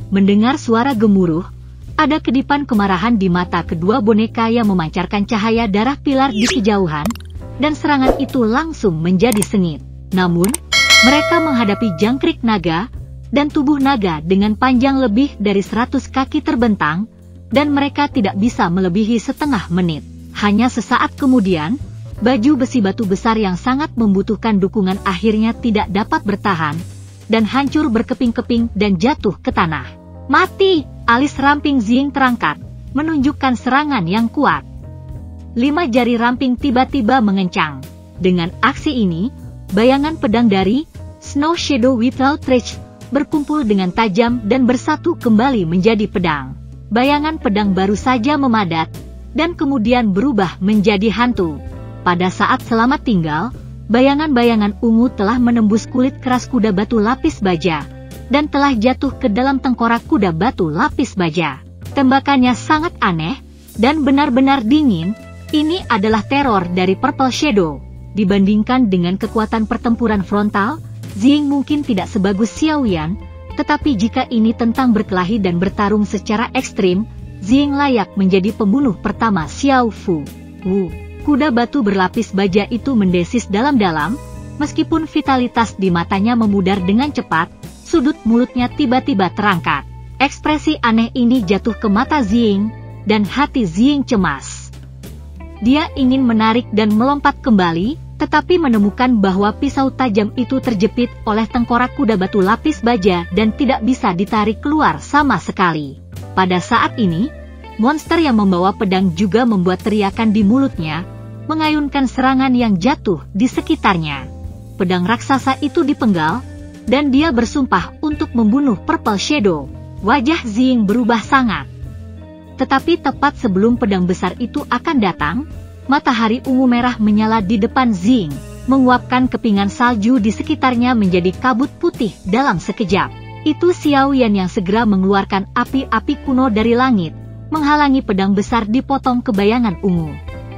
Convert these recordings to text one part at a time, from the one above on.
Mendengar suara gemuruh, ada kedipan kemarahan di mata kedua boneka yang memancarkan cahaya darah pilar di kejauhan, dan serangan itu langsung menjadi sengit. Namun, mereka menghadapi jangkrik naga, dan tubuh naga dengan panjang lebih dari 100 kaki terbentang, dan mereka tidak bisa melebihi setengah menit. Hanya sesaat kemudian, baju besi batu besar yang sangat membutuhkan dukungan akhirnya tidak dapat bertahan, dan hancur berkeping-keping dan jatuh ke tanah. Mati! Alis ramping Ziying terangkat, menunjukkan serangan yang kuat. 5 jari ramping tiba-tiba mengencang. Dengan aksi ini, bayangan pedang dari Snow Shadow Without Reach berkumpul dengan tajam dan bersatu kembali menjadi pedang. Bayangan pedang baru saja memadat, dan kemudian berubah menjadi hantu. Pada saat selamat tinggal, bayangan-bayangan ungu telah menembus kulit keras kuda batu lapis baja, dan telah jatuh ke dalam tengkorak kuda batu lapis baja. Tembakannya sangat aneh, dan benar-benar dingin. Ini adalah teror dari Purple Shadow. Dibandingkan dengan kekuatan pertempuran frontal, Ziying mungkin tidak sebagus Xiao Yan, tetapi jika ini tentang berkelahi dan bertarung secara ekstrim, Ziying layak menjadi pembunuh pertama Xiao Fu. Kuda batu berlapis baja itu mendesis dalam-dalam, meskipun vitalitas di matanya memudar dengan cepat, sudut mulutnya tiba-tiba terangkat. Ekspresi aneh ini jatuh ke mata Ziying, dan hati Ziying cemas. Dia ingin menarik dan melompat kembali, tetapi menemukan bahwa pisau tajam itu terjepit oleh tengkorak kuda batu lapis baja dan tidak bisa ditarik keluar sama sekali. Pada saat ini, monster yang membawa pedang juga membuat teriakan di mulutnya, mengayunkan serangan yang jatuh di sekitarnya. Pedang raksasa itu dipenggal, dan dia bersumpah untuk membunuh Purple Shadow. Wajah Ziying berubah sangat. Tetapi tepat sebelum pedang besar itu akan datang, matahari ungu merah menyala di depan Ziying, menguapkan kepingan salju di sekitarnya menjadi kabut putih dalam sekejap. Itu Xiao Yan yang segera mengeluarkan api-api kuno dari langit, menghalangi pedang besar dipotong ke bayangan ungu.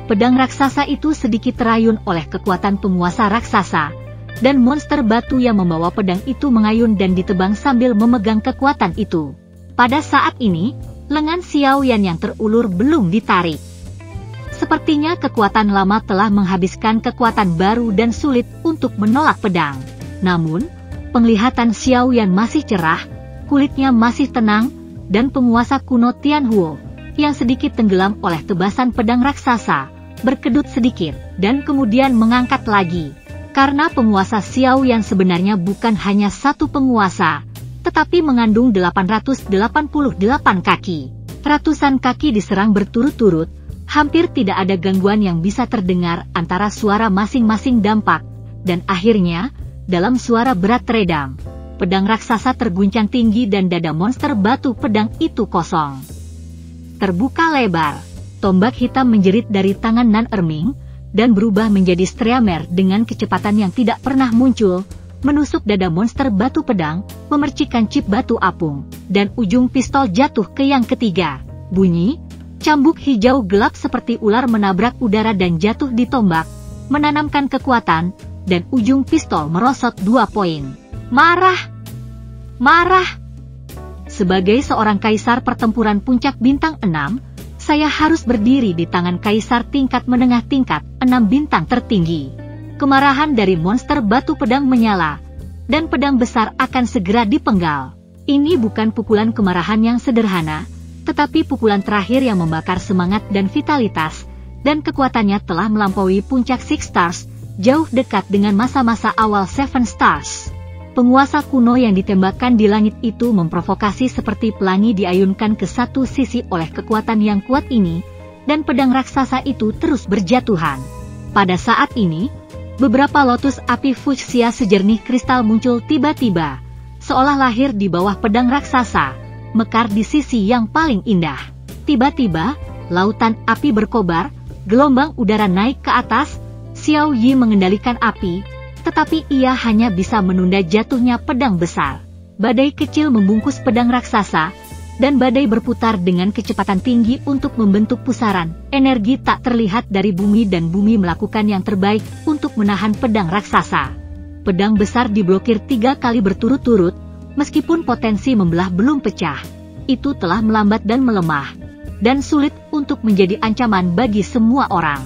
Pedang raksasa itu sedikit terayun oleh kekuatan penguasa raksasa, dan monster batu yang membawa pedang itu mengayun dan ditebang sambil memegang kekuatan itu. Pada saat ini, lengan Xiao Yan yang terulur belum ditarik. Sepertinya kekuatan lama telah menghabiskan kekuatan baru dan sulit untuk menolak pedang. Namun, penglihatan Xiao Yan masih cerah, kulitnya masih tenang, dan penguasa kuno Tianhuo, yang sedikit tenggelam oleh tebasan pedang raksasa, berkedut sedikit, dan kemudian mengangkat lagi. Karena penguasa Xiao Yan sebenarnya bukan hanya satu penguasa, tetapi mengandung 888 kaki. Ratusan kaki diserang berturut-turut, hampir tidak ada gangguan yang bisa terdengar antara suara masing-masing dampak, dan akhirnya, dalam suara berat teredam, pedang raksasa terguncang tinggi dan dada monster batu pedang itu kosong. Terbuka lebar, tombak hitam menjerit dari tangan Nan Erming, dan berubah menjadi streamer dengan kecepatan yang tidak pernah muncul, menusuk dada monster batu pedang, memercikkan chip batu apung, dan ujung pistol jatuh ke yang ketiga. Bunyi, cambuk hijau gelap seperti ular menabrak udara dan jatuh di tombak, menanamkan kekuatan, dan ujung pistol merosot 2 poin. Marah! Marah! Sebagai seorang kaisar pertempuran puncak bintang 6, saya harus berdiri di tangan kaisar tingkat menengah tingkat 6 bintang tertinggi. Kemarahan dari monster batu pedang menyala, dan pedang besar akan segera dipenggal. Ini bukan pukulan kemarahan yang sederhana, tetapi pukulan terakhir yang membakar semangat dan vitalitas, dan kekuatannya telah melampaui puncak Six Stars, jauh dekat dengan masa-masa awal Seven Stars. Penguasa kuno yang ditembakkan di langit itu memprovokasi seperti pelangi diayunkan ke satu sisi oleh kekuatan yang kuat ini, dan pedang raksasa itu terus berjatuhan. Pada saat ini, beberapa lotus api fuchsia sejernih kristal muncul tiba-tiba, seolah lahir di bawah pedang raksasa, mekar di sisi yang paling indah. Tiba-tiba, lautan api berkobar, gelombang udara naik ke atas, Xiao Yi mengendalikan api, tetapi ia hanya bisa menunda jatuhnya pedang besar. Badai kecil membungkus pedang raksasa, dan badai berputar dengan kecepatan tinggi untuk membentuk pusaran. Energi tak terlihat dari bumi dan bumi melakukan yang terbaik untuk menahan pedang raksasa. Pedang besar diblokir 3 kali berturut-turut, Meskipun potensi membelah belum pecah, itu telah melambat dan melemah, dan sulit untuk menjadi ancaman bagi semua orang.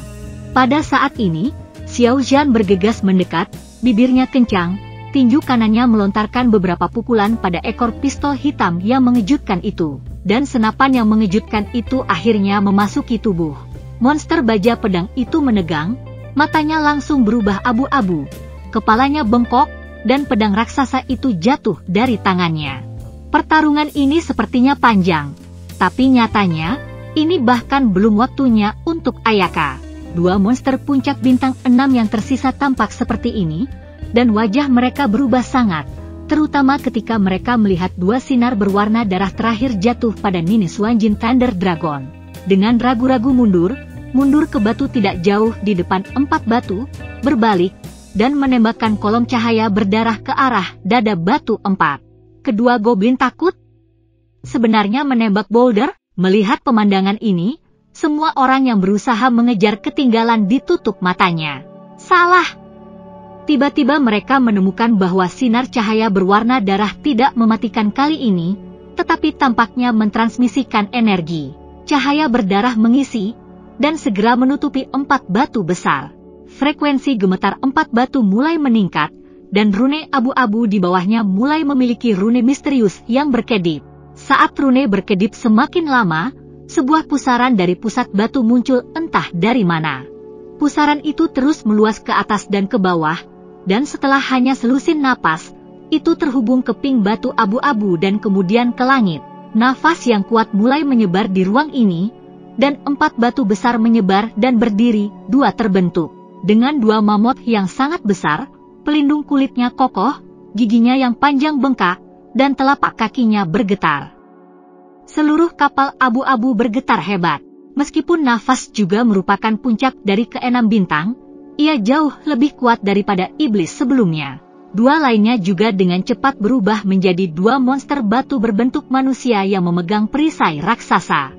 Pada saat ini, Xiao Zhan bergegas mendekat, bibirnya kencang, tinju kanannya melontarkan beberapa pukulan pada ekor pistol hitam yang mengejutkan itu, dan senapan yang mengejutkan itu akhirnya memasuki tubuh. Monster baja pedang itu menegang, matanya langsung berubah abu-abu, kepalanya bengkok, dan pedang raksasa itu jatuh dari tangannya. Pertarungan ini sepertinya panjang, tapi nyatanya, ini bahkan belum waktunya untuk Ayaka. Dua monster puncak bintang 6 yang tersisa tampak seperti ini, dan wajah mereka berubah sangat, terutama ketika mereka melihat dua sinar berwarna darah terakhir jatuh pada Nini Xuanjin Thunder Dragon. Dengan ragu-ragu mundur ke batu tidak jauh di depan 4 batu, berbalik, dan menembakkan kolom cahaya berdarah ke arah dada batu 4. Kedua goblin takut? Sebenarnya menembak boulder? Melihat pemandangan ini, semua orang yang berusaha mengejar ketinggalan ditutup matanya. Salah! Tiba-tiba mereka menemukan bahwa sinar cahaya berwarna darah tidak mematikan kali ini, tetapi tampaknya mentransmisikan energi. Cahaya berdarah mengisi, dan segera menutupi 4 batu besar. Frekuensi gemetar 4 batu mulai meningkat, dan rune abu-abu di bawahnya mulai memiliki rune misterius yang berkedip. Saat rune berkedip semakin lama, sebuah pusaran dari pusat batu muncul entah dari mana. Pusaran itu terus meluas ke atas dan ke bawah, dan setelah hanya selusin napas, itu terhubung ke ping batu abu-abu dan kemudian ke langit. Nafas yang kuat mulai menyebar di ruang ini, dan 4 batu besar menyebar dan berdiri, 2 terbentuk. Dengan 2 mammoth yang sangat besar, pelindung kulitnya kokoh, giginya yang panjang bengkak, dan telapak kakinya bergetar. Seluruh kapal abu-abu bergetar hebat. Meskipun nafas juga merupakan puncak dari ke-6 bintang, ia jauh lebih kuat daripada iblis sebelumnya. 2 lainnya juga dengan cepat berubah menjadi 2 monster batu berbentuk manusia yang memegang perisai raksasa.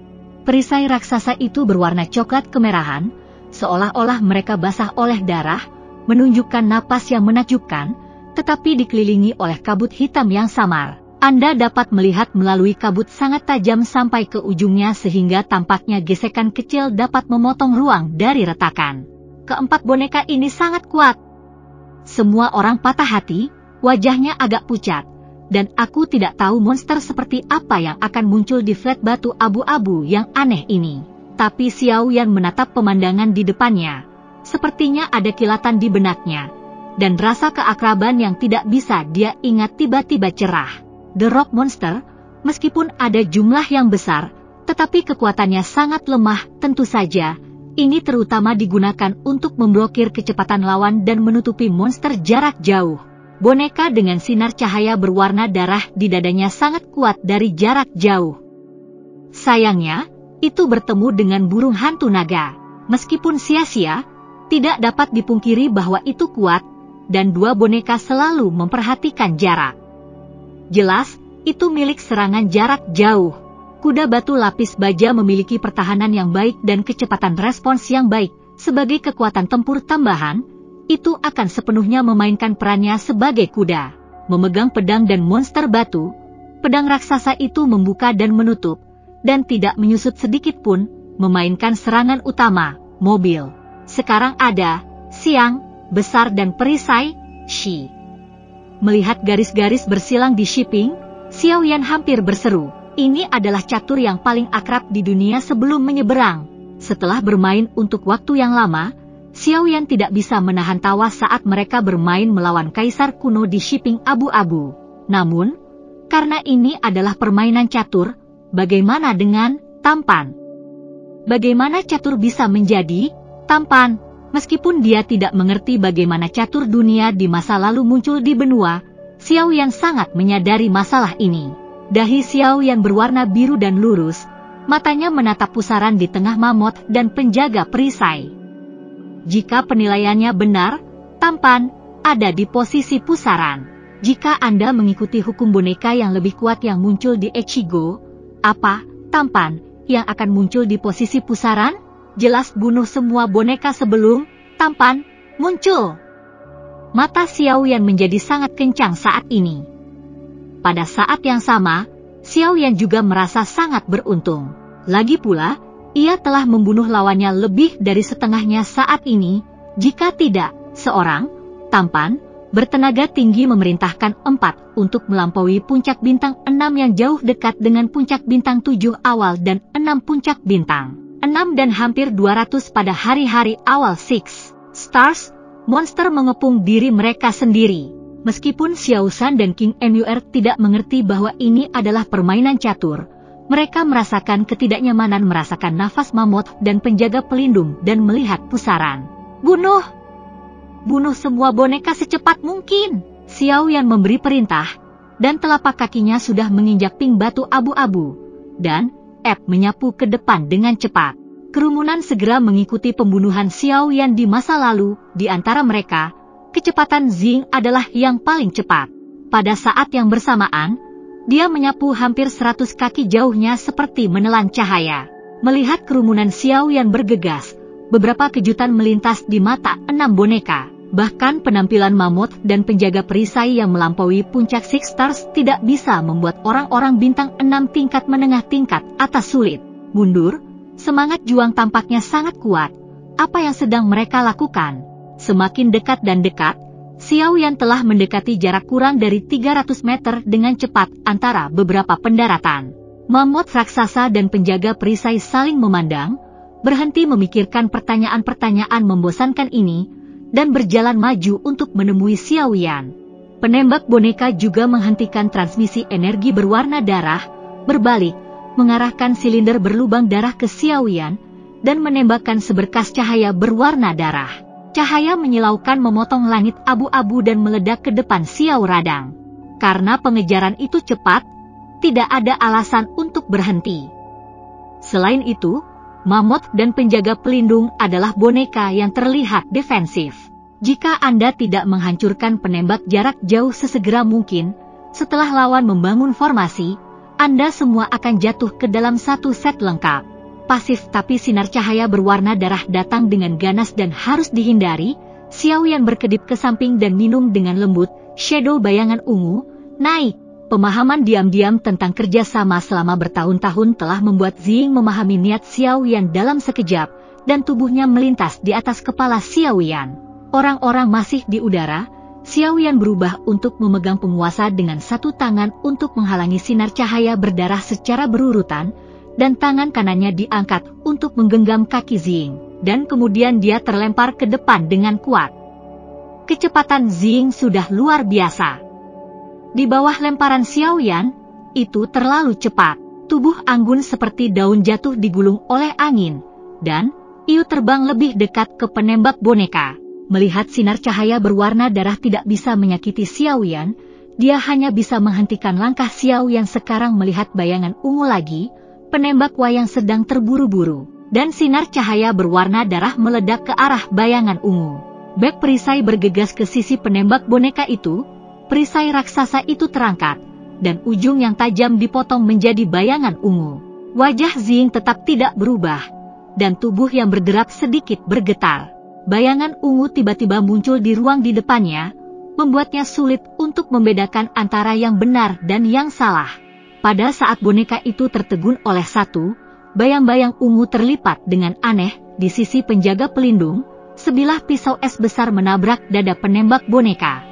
Perisai raksasa itu berwarna coklat kemerahan, seolah-olah mereka basah oleh darah, menunjukkan napas yang menakjubkan, tetapi dikelilingi oleh kabut hitam yang samar. Anda dapat melihat melalui kabut sangat tajam sampai ke ujungnya sehingga tampaknya gesekan kecil dapat memotong ruang dari retakan. Keempat boneka ini sangat kuat. Semua orang patah hati, wajahnya agak pucat, dan aku tidak tahu monster seperti apa yang akan muncul di flat batu abu-abu yang aneh ini. Tapi Xiao Yan menatap pemandangan di depannya. Sepertinya ada kilatan di benaknya, dan rasa keakraban yang tidak bisa dia ingat tiba-tiba cerah. The Rock Monster, meskipun ada jumlah yang besar, tetapi kekuatannya sangat lemah. Tentu saja, ini terutama digunakan untuk memblokir kecepatan lawan dan menutupi monster jarak jauh. Boneka dengan sinar cahaya berwarna darah di dadanya sangat kuat dari jarak jauh. Sayangnya, itu bertemu dengan burung hantu naga. Meskipun sia-sia, tidak dapat dipungkiri bahwa itu kuat, dan 2 boneka selalu memperhatikan jarak. Jelas, itu milik serangan jarak jauh. Kuda batu lapis baja memiliki pertahanan yang baik dan kecepatan respons yang baik. Sebagai kekuatan tempur tambahan, itu akan sepenuhnya memainkan perannya sebagai kuda. Memegang pedang dan monster batu, pedang raksasa itu membuka dan menutup, dan tidak menyusut sedikit pun, memainkan serangan utama, mobil. Sekarang ada, siang, besar dan perisai, Shi. Melihat garis-garis bersilang di shipping, Xiao Yan hampir berseru, ini adalah catur yang paling akrab di dunia sebelum menyeberang. Setelah bermain untuk waktu yang lama, Xiao Yan tidak bisa menahan tawa saat mereka bermain melawan kaisar kuno di shipping abu-abu. Namun, karena ini adalah permainan catur, bagaimana dengan tampan? Bagaimana catur bisa menjadi tampan? Meskipun dia tidak mengerti bagaimana catur dunia di masa lalu muncul di benua, Xiao Yan sangat menyadari masalah ini. Dahi Xiao Yan berwarna biru dan lurus, matanya menatap pusaran di tengah mammoth dan penjaga perisai. Jika penilaiannya benar, tampan ada di posisi pusaran. Jika Anda mengikuti hukum boneka yang lebih kuat yang muncul di Echigo, apa tampan yang akan muncul di posisi pusaran? Jelas bunuh semua boneka sebelum tampan muncul. Mata Xiao Yan menjadi sangat kencang saat ini. Pada saat yang sama, Xiao Yan juga merasa sangat beruntung. Lagi pula, ia telah membunuh lawannya lebih dari setengahnya saat ini. Jika tidak, seorang tampan bertenaga tinggi memerintahkan 4 untuk melampaui puncak bintang 6 yang jauh dekat dengan puncak bintang 7 awal dan 6 puncak bintang 6 dan hampir 200 pada hari-hari awal Six Stars. Monster mengepung diri mereka sendiri. Meskipun Xiao San dan King Nur tidak mengerti bahwa ini adalah permainan catur, mereka merasakan ketidaknyamanan merasakan nafas mamut dan penjaga pelindung dan melihat pusaran. Bunuh! Bunuh semua boneka secepat mungkin! Xiao Yan memberi perintah, dan telapak kakinya sudah menginjak ping batu abu-abu, dan menyapu ke depan dengan cepat. Kerumunan segera mengikuti pembunuhan Xiao Yan di masa lalu. Di antara mereka, kecepatan Zing adalah yang paling cepat. Pada saat yang bersamaan, dia menyapu hampir 100 kaki jauhnya seperti menelan cahaya. Melihat kerumunan Xiao Yan bergegas, beberapa kejutan melintas di mata 6 boneka. Bahkan penampilan mamut dan penjaga perisai yang melampaui puncak Six Stars tidak bisa membuat orang-orang bintang 6 tingkat menengah tingkat atas sulit mundur. Semangat juang tampaknya sangat kuat. Apa yang sedang mereka lakukan? Semakin dekat dan dekat, Xiao Yan telah mendekati jarak kurang dari 300 meter dengan cepat antara beberapa pendaratan. Mamut raksasa dan penjaga perisai saling memandang, berhenti memikirkan pertanyaan-pertanyaan membosankan ini, dan berjalan maju untuk menemui Xiao Yan. Penembak boneka juga menghentikan transmisi energi berwarna darah, berbalik, mengarahkan silinder berlubang darah ke Xiao Yan, dan menembakkan seberkas cahaya berwarna darah. Cahaya menyilaukan memotong langit abu-abu dan meledak ke depan Xiao Radang. Karena pengejaran itu cepat, tidak ada alasan untuk berhenti. Selain itu, mamut dan penjaga pelindung adalah boneka yang terlihat defensif. Jika Anda tidak menghancurkan penembak jarak jauh sesegera mungkin, setelah lawan membangun formasi, Anda semua akan jatuh ke dalam satu set lengkap. Pasif tapi sinar cahaya berwarna darah datang dengan ganas dan harus dihindari. Xiao Yan berkedip ke samping dan minum dengan lembut. Shadow bayangan ungu naik. Pemahaman diam-diam tentang kerjasama selama bertahun-tahun telah membuat Zing memahami niat Xiao Yan dalam sekejap, dan tubuhnya melintas di atas kepala Xiao Yan. Orang-orang masih di udara. Xiao Yan berubah untuk memegang penguasa dengan satu tangan untuk menghalangi sinar cahaya berdarah secara berurutan, dan tangan kanannya diangkat untuk menggenggam kaki Zing, dan kemudian dia terlempar ke depan dengan kuat. Kecepatan Zing sudah luar biasa. Di bawah lemparan Xiao Yan, itu terlalu cepat. Tubuh anggun seperti daun jatuh digulung oleh angin, dan Iu terbang lebih dekat ke penembak boneka. Melihat sinar cahaya berwarna darah tidak bisa menyakiti Xiao Yan, dia hanya bisa menghentikan langkah. Xiao Yan sekarang melihat bayangan ungu lagi, penembak wayang sedang terburu-buru, dan sinar cahaya berwarna darah meledak ke arah bayangan ungu. Bek perisai bergegas ke sisi penembak boneka itu, perisai raksasa itu terangkat, dan ujung yang tajam dipotong menjadi bayangan ungu. Wajah Zing tetap tidak berubah, dan tubuh yang berderap sedikit bergetar. Bayangan ungu tiba-tiba muncul di ruang di depannya, membuatnya sulit untuk membedakan antara yang benar dan yang salah. Pada saat boneka itu tertegun oleh satu, bayang-bayang ungu terlipat dengan aneh di sisi penjaga pelindung, sebilah pisau es besar menabrak dada penembak boneka.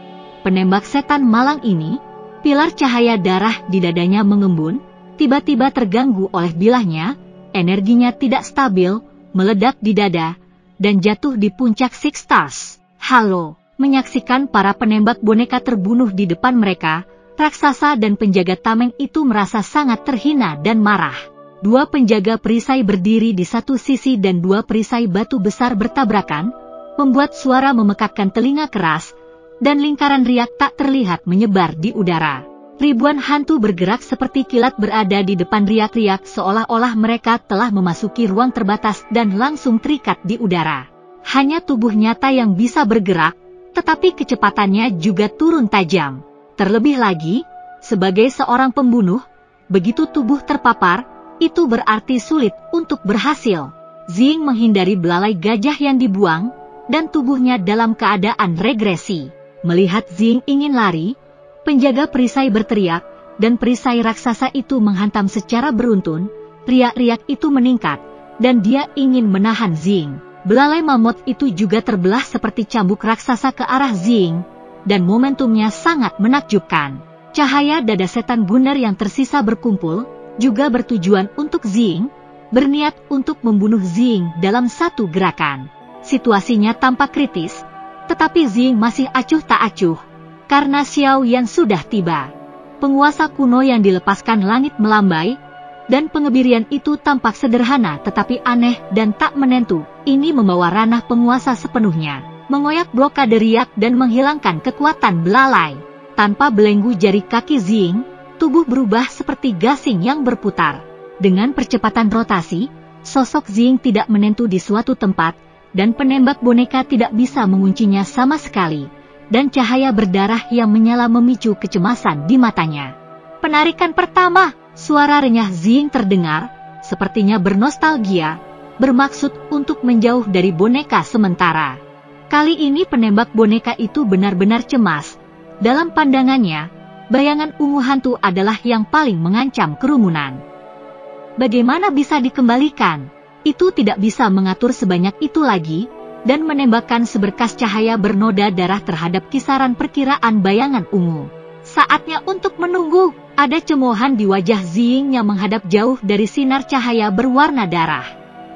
Penembak setan malang ini, pilar cahaya darah di dadanya mengembun, tiba-tiba terganggu oleh bilahnya, energinya tidak stabil, meledak di dada, dan jatuh di puncak Six Stars. Halo, menyaksikan para penembak boneka terbunuh di depan mereka, raksasa dan penjaga tameng itu merasa sangat terhina dan marah. Dua penjaga perisai berdiri di satu sisi dan dua perisai batu besar bertabrakan, membuat suara memekakkan telinga keras, dan lingkaran riak tak terlihat menyebar di udara. Ribuan hantu bergerak seperti kilat berada di depan riak-riak seolah-olah mereka telah memasuki ruang terbatas dan langsung terikat di udara. Hanya tubuh nyata yang bisa bergerak, tetapi kecepatannya juga turun tajam. Terlebih lagi, sebagai seorang pembunuh, begitu tubuh terpapar, itu berarti sulit untuk berhasil. Zing menghindari belalai gajah yang dibuang, dan tubuhnya dalam keadaan regresi. Melihat Zing ingin lari, penjaga perisai berteriak, dan perisai raksasa itu menghantam secara beruntun, riak-riak itu meningkat, dan dia ingin menahan Zing. Belalai mamut itu juga terbelah seperti cambuk raksasa ke arah Zing, dan momentumnya sangat menakjubkan. Cahaya dada setan Gunner yang tersisa berkumpul, juga bertujuan untuk Zing, berniat untuk membunuh Zing dalam satu gerakan. Situasinya tampak kritis, tetapi Zing masih acuh tak acuh, karena Xiao Yan sudah tiba. Penguasa kuno yang dilepaskan langit melambai, dan pengebirian itu tampak sederhana tetapi aneh dan tak menentu. Ini membawa ranah penguasa sepenuhnya, mengoyak blokade riak dan menghilangkan kekuatan belalai. Tanpa belenggu jari kaki Zing, tubuh berubah seperti gasing yang berputar. Dengan percepatan rotasi, sosok Zing tidak menentu di suatu tempat, dan penembak boneka tidak bisa menguncinya sama sekali, dan cahaya berdarah yang menyala memicu kecemasan di matanya. Penarikan pertama, suara renyah Zing terdengar, sepertinya bernostalgia, bermaksud untuk menjauh dari boneka sementara. Kali ini penembak boneka itu benar-benar cemas. Dalam pandangannya, bayangan ungu hantu adalah yang paling mengancam kerumunan. Bagaimana bisa dikembalikan? Itu tidak bisa mengatur sebanyak itu lagi, dan menembakkan seberkas cahaya bernoda darah terhadap kisaran perkiraan bayangan ungu. Saatnya untuk menunggu. Ada cemoohan di wajah Zing yang menghadap jauh dari sinar cahaya berwarna darah.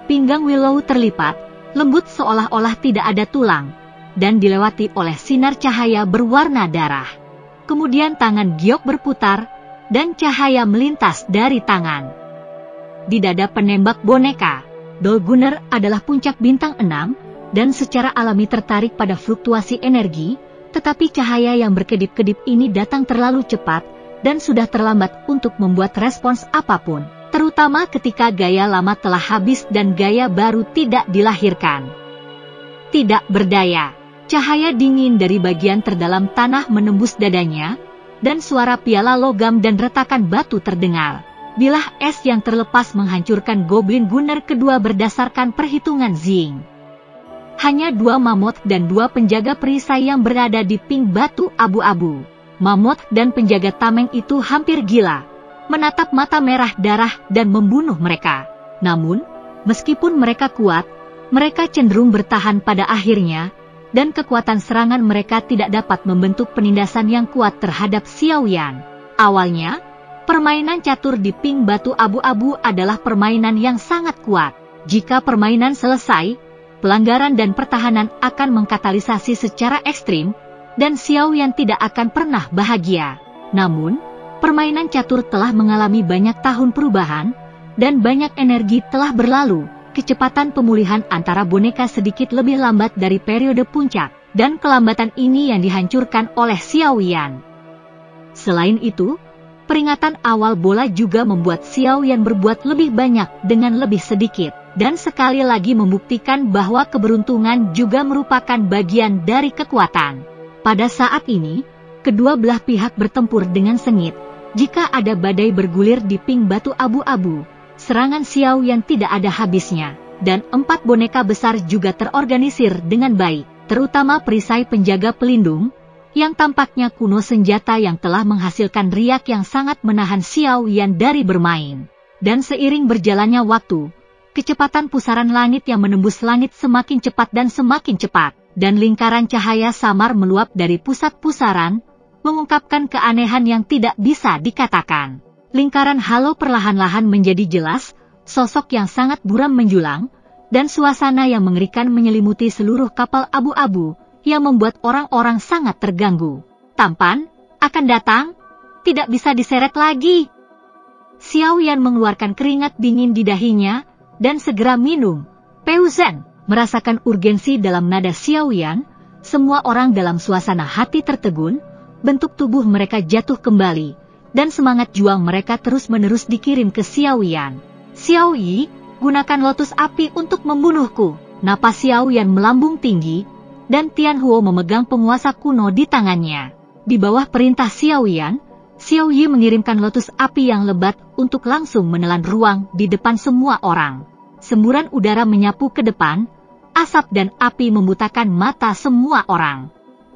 Pinggang Willow terlipat, lembut seolah-olah tidak ada tulang, dan dilewati oleh sinar cahaya berwarna darah. Kemudian tangan Giok berputar, dan cahaya melintas dari tangan. Di dada penembak boneka, Dol Gunner adalah puncak bintang 6, dan secara alami tertarik pada fluktuasi energi, tetapi cahaya yang berkedip-kedip ini datang terlalu cepat, dan sudah terlambat untuk membuat respons apapun, terutama ketika gaya lama telah habis dan gaya baru tidak dilahirkan. Tidak berdaya. Cahaya dingin dari bagian terdalam tanah menembus dadanya, dan suara piala logam dan retakan batu terdengar. Bilah es yang terlepas menghancurkan Goblin Gunner kedua berdasarkan perhitungan Zing. Hanya 2 mamut dan 2 penjaga perisai yang berada di ping batu abu-abu. Mamut dan penjaga tameng itu hampir gila, menatap mata merah darah dan membunuh mereka. Namun, meskipun mereka kuat, mereka cenderung bertahan pada akhirnya, dan kekuatan serangan mereka tidak dapat membentuk penindasan yang kuat terhadap Xiao Yan. Awalnya, permainan catur di ping batu abu-abu adalah permainan yang sangat kuat. Jika permainan selesai, pelanggaran dan pertahanan akan mengkatalisasi secara ekstrim, dan Xiao Yan tidak akan pernah bahagia. Namun, permainan catur telah mengalami banyak tahun perubahan, dan banyak energi telah berlalu. Kecepatan pemulihan antara boneka sedikit lebih lambat dari periode puncak, dan kelambatan ini yang dihancurkan oleh Xiao Yan. Selain itu, peringatan awal bola juga membuat Xiao Yan berbuat lebih banyak dengan lebih sedikit, dan sekali lagi membuktikan bahwa keberuntungan juga merupakan bagian dari kekuatan. Pada saat ini, kedua belah pihak bertempur dengan sengit. Jika ada badai bergulir di ping batu abu-abu, serangan Xiao Yan tidak ada habisnya, dan 4 boneka besar juga terorganisir dengan baik, terutama perisai penjaga pelindung, yang tampaknya kuno senjata yang telah menghasilkan riak yang sangat menahan Xiao Yan dari bermain. Dan seiring berjalannya waktu, kecepatan pusaran langit yang menembus langit semakin cepat dan semakin cepat, dan lingkaran cahaya samar meluap dari pusat pusaran, mengungkapkan keanehan yang tidak bisa dikatakan. Lingkaran halo perlahan-lahan menjadi jelas, sosok yang sangat buram menjulang, dan suasana yang mengerikan menyelimuti seluruh kapal abu-abu, yang membuat orang-orang sangat terganggu. Tampan, akan datang, tidak bisa diseret lagi. Xiao Yan mengeluarkan keringat dingin di dahinya, dan segera minum. Peu Zhen merasakan urgensi dalam nada Xiao Yan, semua orang dalam suasana hati tertegun, bentuk tubuh mereka jatuh kembali, dan semangat juang mereka terus-menerus dikirim ke Xiao Yan. Xiao Yi, gunakan lotus api untuk membunuhku. Napas Xiao Yan melambung tinggi, dan Tian Huo memegang penguasa kuno di tangannya. Di bawah perintah Xiao Yan, Xiao Yi mengirimkan lotus api yang lebat untuk langsung menelan ruang di depan semua orang. Semburan udara menyapu ke depan, asap dan api membutakan mata semua orang.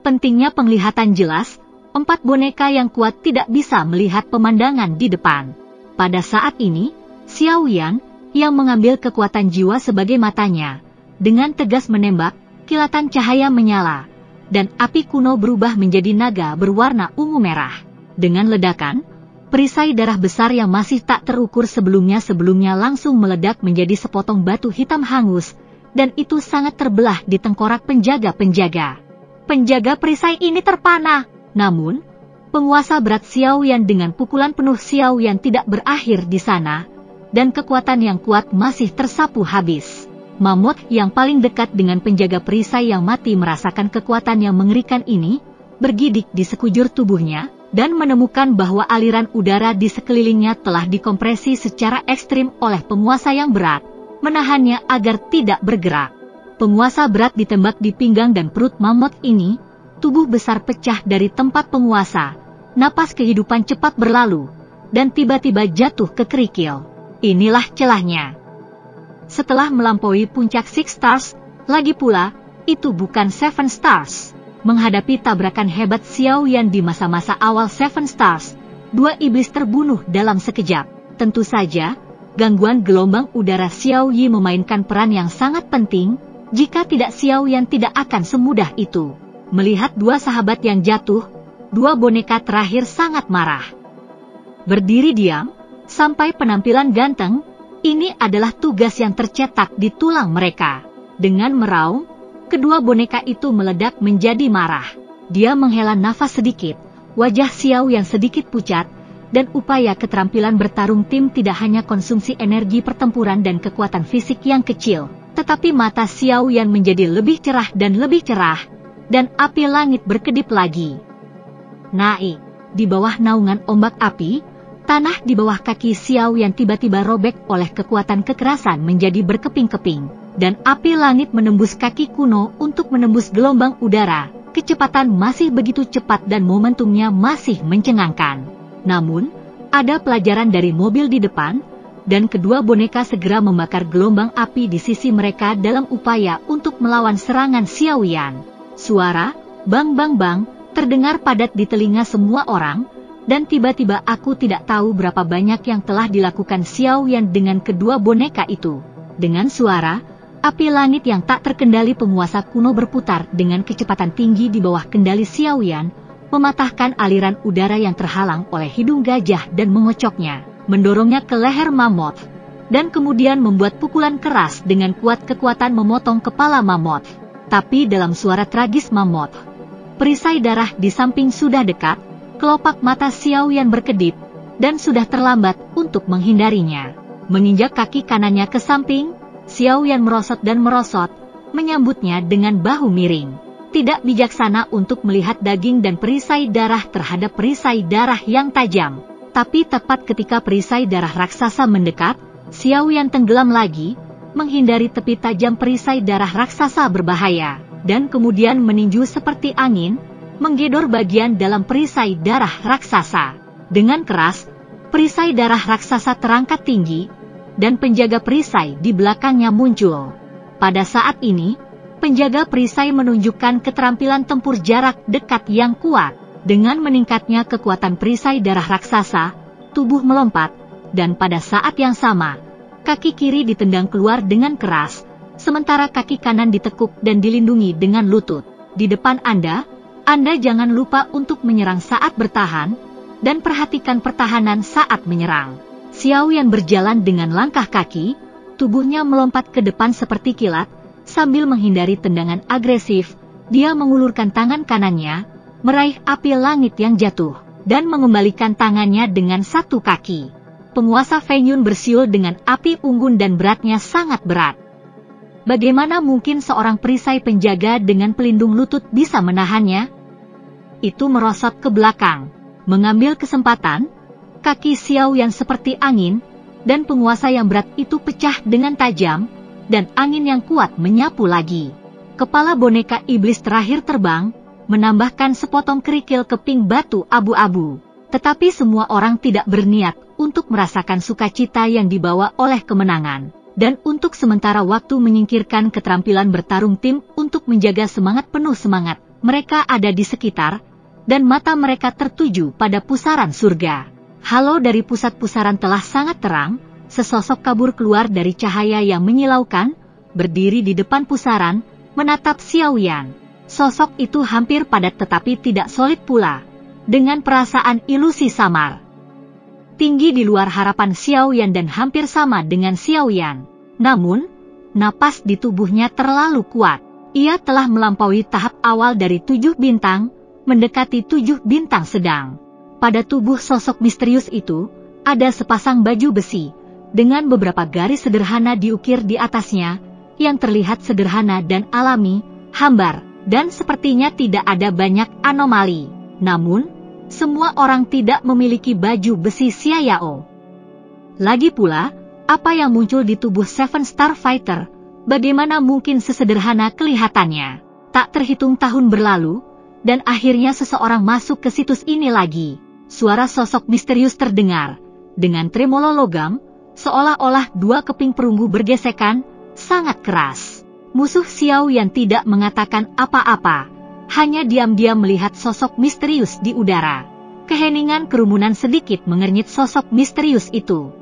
Pentingnya penglihatan jelas, 4 boneka yang kuat tidak bisa melihat pemandangan di depan. Pada saat ini, Xiao Yan, yang mengambil kekuatan jiwa sebagai matanya, dengan tegas menembak, kilatan cahaya menyala, dan api kuno berubah menjadi naga berwarna ungu merah. Dengan ledakan, perisai darah besar yang masih tak terukur sebelumnya langsung meledak menjadi sepotong batu hitam hangus, dan itu sangat terbelah di tengkorak penjaga-penjaga. Penjaga perisai ini terpana. Namun, penguasa berat Xiao Yan dengan pukulan penuh Xiao Yan tidak berakhir di sana, dan kekuatan yang kuat masih tersapu habis. Mammoth yang paling dekat dengan penjaga perisai yang mati merasakan kekuatan yang mengerikan ini, bergidik di sekujur tubuhnya, dan menemukan bahwa aliran udara di sekelilingnya telah dikompresi secara ekstrim oleh penguasa yang berat, menahannya agar tidak bergerak. Penguasa berat ditembak di pinggang dan perut mammoth ini, tubuh besar pecah dari tempat penguasa, napas kehidupan cepat berlalu, dan tiba-tiba jatuh ke kerikil. Inilah celahnya. Setelah melampaui puncak Six Stars, lagi pula, itu bukan Seven Stars. Menghadapi tabrakan hebat Xiao Yan di masa-masa awal Seven Stars, 2 iblis terbunuh dalam sekejap. Tentu saja, gangguan gelombang udara Xiao Yi memainkan peran yang sangat penting, jika tidak Xiao Yan tidak akan semudah itu. Melihat 2 sahabat yang jatuh, 2 boneka terakhir sangat marah. Berdiri diam, sampai penampilan ganteng, ini adalah tugas yang tercetak di tulang mereka. Dengan meraung, kedua boneka itu meledak menjadi marah. Dia menghela nafas sedikit, wajah Xiao yang sedikit pucat, dan upaya keterampilan bertarung tim tidak hanya konsumsi energi pertempuran dan kekuatan fisik yang kecil, tetapi mata Xiao Yan menjadi lebih cerah dan lebih cerah, dan api langit berkedip lagi. Naik, di bawah naungan ombak api, tanah di bawah kaki Xiao yang tiba-tiba robek oleh kekuatan kekerasan menjadi berkeping-keping, dan api langit menembus kaki kuno untuk menembus gelombang udara. Kecepatan masih begitu cepat dan momentumnya masih mencengangkan. Namun, ada pelajaran dari mobil di depan, dan kedua boneka segera membakar gelombang api di sisi mereka dalam upaya untuk melawan serangan Xiao Yan. Suara, bang bang bang, terdengar padat di telinga semua orang, dan tiba-tiba aku tidak tahu berapa banyak yang telah dilakukan Xiao Yan dengan kedua boneka itu. Dengan suara, api langit yang tak terkendali penguasa kuno berputar dengan kecepatan tinggi di bawah kendali Xiao Yan, mematahkan aliran udara yang terhalang oleh hidung gajah dan mengocoknya, mendorongnya ke leher mammoth, dan kemudian membuat pukulan keras dengan kuat kekuatan memotong kepala mammoth. Tapi dalam suara tragis mammoth, perisai darah di samping sudah dekat, kelopak mata Xiao Yan berkedip, dan sudah terlambat untuk menghindarinya. Menginjak kaki kanannya ke samping, Xiao Yan merosot dan merosot, menyambutnya dengan bahu miring. Tidak bijaksana untuk melihat daging dan perisai darah terhadap perisai darah yang tajam. Tapi tepat ketika perisai darah raksasa mendekat, Xiao Yan tenggelam lagi, menghindari tepi tajam perisai darah raksasa berbahaya, dan kemudian meninju seperti angin, menggedor bagian dalam perisai darah raksasa. Dengan keras, perisai darah raksasa terangkat tinggi, dan penjaga perisai di belakangnya muncul. Pada saat ini, penjaga perisai menunjukkan keterampilan tempur jarak dekat yang kuat. Dengan meningkatnya kekuatan perisai darah raksasa, tubuh melompat, dan pada saat yang sama, kaki kiri ditendang keluar dengan keras, sementara kaki kanan ditekuk dan dilindungi dengan lutut. Di depan Anda jangan lupa untuk menyerang saat bertahan, dan perhatikan pertahanan saat menyerang. Xiao Yan berjalan dengan langkah kaki, tubuhnya melompat ke depan seperti kilat, sambil menghindari tendangan agresif. Dia mengulurkan tangan kanannya, meraih api langit yang jatuh, dan mengembalikan tangannya dengan satu kaki. Penguasa Feng Yun bersiul dengan api unggun dan beratnya sangat berat. Bagaimana mungkin seorang perisai penjaga dengan pelindung lutut bisa menahannya? Itu merosot ke belakang, mengambil kesempatan, kaki Xiao yang seperti angin, dan penguasa yang berat itu pecah dengan tajam, dan angin yang kuat menyapu lagi. Kepala boneka iblis terakhir terbang, menambahkan sepotong kerikil keping batu abu-abu. Tetapi semua orang tidak berniat untuk merasakan sukacita yang dibawa oleh kemenangan, dan untuk sementara waktu menyingkirkan keterampilan bertarung tim untuk menjaga semangat penuh semangat. Mereka ada di sekitar, dan mata mereka tertuju pada pusaran surga. Halo dari pusat pusaran telah sangat terang, sesosok kabur keluar dari cahaya yang menyilaukan, berdiri di depan pusaran, menatap Xiao Yan. Sosok itu hampir padat tetapi tidak solid pula, dengan perasaan ilusi samar. Tinggi di luar harapan Xiao Yan dan hampir sama dengan Xiao Yan. Namun, napas di tubuhnya terlalu kuat. Ia telah melampaui tahap awal dari 7 bintang, mendekati 7 bintang sedang. Pada tubuh sosok misterius itu, ada sepasang baju besi, dengan beberapa garis sederhana diukir di atasnya, yang terlihat sederhana dan alami, hambar, dan sepertinya tidak ada banyak anomali. Namun, semua orang tidak memiliki baju besi Xiao. Lagi pula, apa yang muncul di tubuh Seven Star Fighter, bagaimana mungkin sesederhana kelihatannya? Tak terhitung tahun berlalu, dan akhirnya seseorang masuk ke situs ini lagi. Suara sosok misterius terdengar, dengan tremolo logam, seolah-olah 2 keping perunggu bergesekan, sangat keras. Musuh Xiao Yan tidak mengatakan apa-apa, hanya diam-diam melihat sosok misterius di udara. Keheningan kerumunan sedikit mengernyit sosok misterius itu.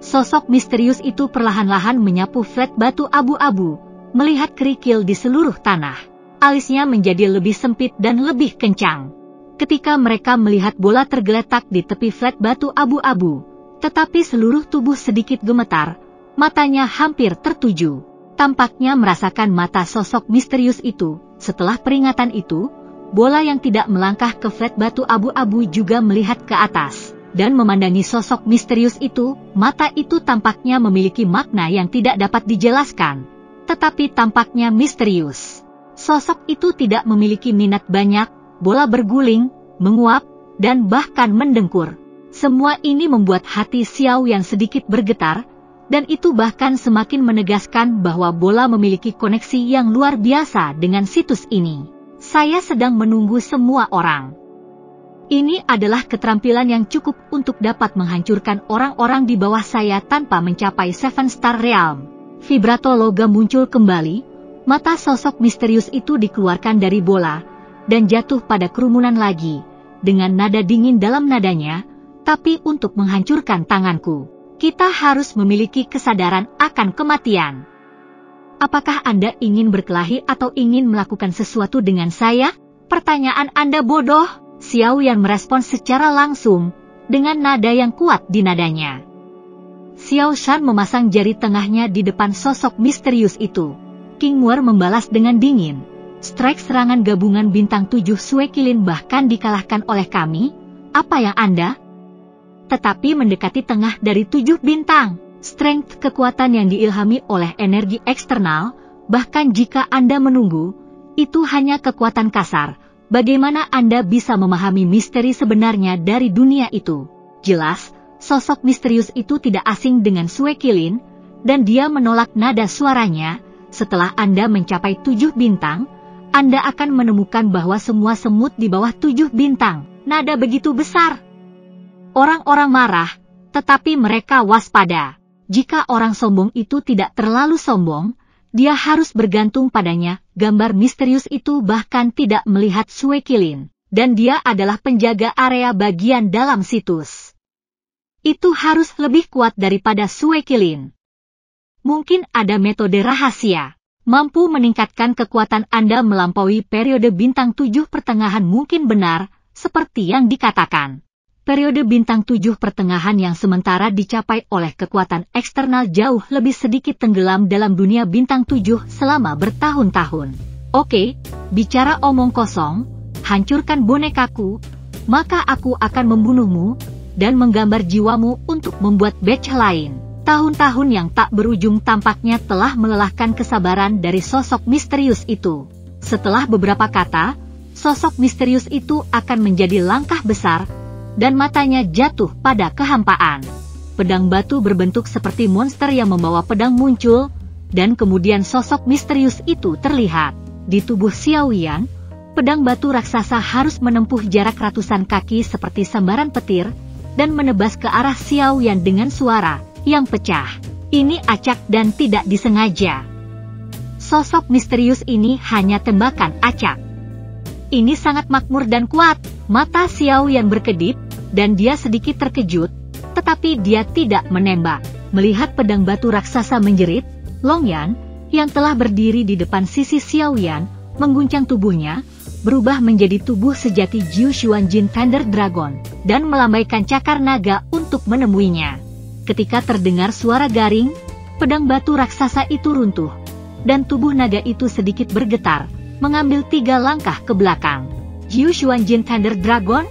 Sosok misterius itu perlahan-lahan menyapu flat batu abu-abu, melihat kerikil di seluruh tanah. Alisnya menjadi lebih sempit dan lebih kencang. Ketika mereka melihat bola tergeletak di tepi flat batu abu-abu, tetapi seluruh tubuh sedikit gemetar, matanya hampir tertuju. Tampaknya merasakan mata sosok misterius itu. Setelah peringatan itu, bola yang tidak melangkah ke flat batu abu-abu juga melihat ke atas, dan memandangi sosok misterius itu. Mata itu tampaknya memiliki makna yang tidak dapat dijelaskan, tetapi tampaknya misterius. Sosok itu tidak memiliki minat banyak, bola berguling, menguap, dan bahkan mendengkur. Semua ini membuat hati Xiao yang sedikit bergetar, dan itu bahkan semakin menegaskan bahwa bola memiliki koneksi yang luar biasa dengan situs ini. Saya sedang menunggu semua orang. Ini adalah keterampilan yang cukup untuk dapat menghancurkan orang-orang di bawah saya tanpa mencapai Seven Star Realm. Vibrato logam muncul kembali, mata sosok misterius itu dikeluarkan dari bola, dan jatuh pada kerumunan lagi, dengan nada dingin dalam nadanya, tapi untuk menghancurkan tanganku, kita harus memiliki kesadaran akan kematian. Apakah Anda ingin berkelahi atau ingin melakukan sesuatu dengan saya? Pertanyaan Anda bodoh. Xiao Yan merespons secara langsung, dengan nada yang kuat di nadanya. Xiao Shan memasang jari tengahnya di depan sosok misterius itu. King War membalas dengan dingin. Strike serangan gabungan bintang 7 Suekilin bahkan dikalahkan oleh kami? Apa yang Anda? Tetapi mendekati tengah dari 7 bintang. Strength kekuatan yang diilhami oleh energi eksternal, bahkan jika Anda menunggu, itu hanya kekuatan kasar. Bagaimana Anda bisa memahami misteri sebenarnya dari dunia itu? Jelas, sosok misterius itu tidak asing dengan Suekilin, dan dia menolak nada suaranya. Setelah Anda mencapai 7 bintang, Anda akan menemukan bahwa semua semut di bawah 7 bintang, nada begitu besar. Orang-orang marah, tetapi mereka waspada. Jika orang sombong itu tidak terlalu sombong, dia harus bergantung padanya. Gambar misterius itu bahkan tidak melihat Suekilin, dan dia adalah penjaga area bagian dalam situs. Itu harus lebih kuat daripada Suekilin. Mungkin ada metode rahasia, mampu meningkatkan kekuatan Anda melampaui periode bintang 7 pertengahan. Mungkin benar, seperti yang dikatakan. Periode bintang 7 pertengahan yang sementara dicapai oleh kekuatan eksternal jauh lebih sedikit tenggelam dalam dunia bintang 7 selama bertahun-tahun. Oke, bicara omong kosong, hancurkan bonekaku, maka aku akan membunuhmu, dan menggambar jiwamu untuk membuat batch lain. Tahun-tahun yang tak berujung tampaknya telah melelahkan kesabaran dari sosok misterius itu. Setelah beberapa kata, sosok misterius itu akan menjadi langkah besar, dan matanya jatuh pada kehampaan. Pedang batu berbentuk seperti monster yang membawa pedang muncul, dan kemudian sosok misterius itu terlihat. Di tubuh Xiao Yan, pedang batu raksasa harus menempuh jarak ratusan kaki seperti sambaran petir, dan menebas ke arah Xiao Yan dengan suara yang pecah. Ini acak dan tidak disengaja. Sosok misterius ini hanya tembakan acak. ini sangat makmur dan kuat. Mata Xiao Yan berkedip, dan dia sedikit terkejut, tetapi dia tidak menembak. Melihat pedang batu raksasa menjerit, Long Yan, yang telah berdiri di depan sisi Xiao Yan, mengguncang tubuhnya, berubah menjadi tubuh sejati Jiu Xuan Jin Thunder Dragon, dan melambaikan cakar naga untuk menemuinya. Ketika terdengar suara garing, pedang batu raksasa itu runtuh, dan tubuh naga itu sedikit bergetar, mengambil 3 langkah ke belakang. Jiu Xuan Jin Thunder Dragon?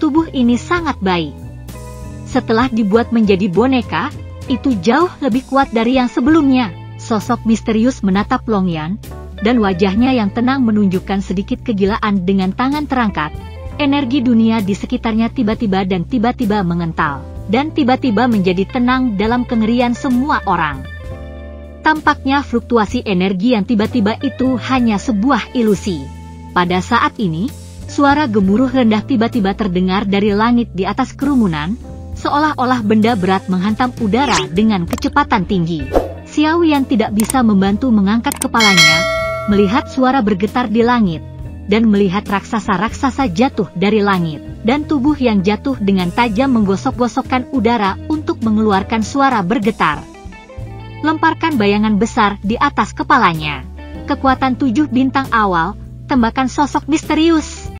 Tubuh ini sangat baik. Setelah dibuat menjadi boneka, itu jauh lebih kuat dari yang sebelumnya. Sosok misterius menatap Long Yan, dan wajahnya yang tenang menunjukkan sedikit kegilaan dengan tangan terangkat. Energi dunia di sekitarnya tiba-tiba mengental, dan tiba-tiba menjadi tenang dalam kengerian semua orang. Tampaknya fluktuasi energi yang tiba-tiba itu hanya sebuah ilusi. Pada saat ini, suara gemuruh rendah tiba-tiba terdengar dari langit di atas kerumunan, seolah-olah benda berat menghantam udara dengan kecepatan tinggi. Xiao Yan tidak bisa membantu mengangkat kepalanya, melihat suara bergetar di langit, dan melihat raksasa-raksasa jatuh dari langit, dan tubuh yang jatuh dengan tajam menggosok-gosokkan udara untuk mengeluarkan suara bergetar. Lemparkan bayangan besar di atas kepalanya. Kekuatan 7 bintang awal, tembakan sosok misterius.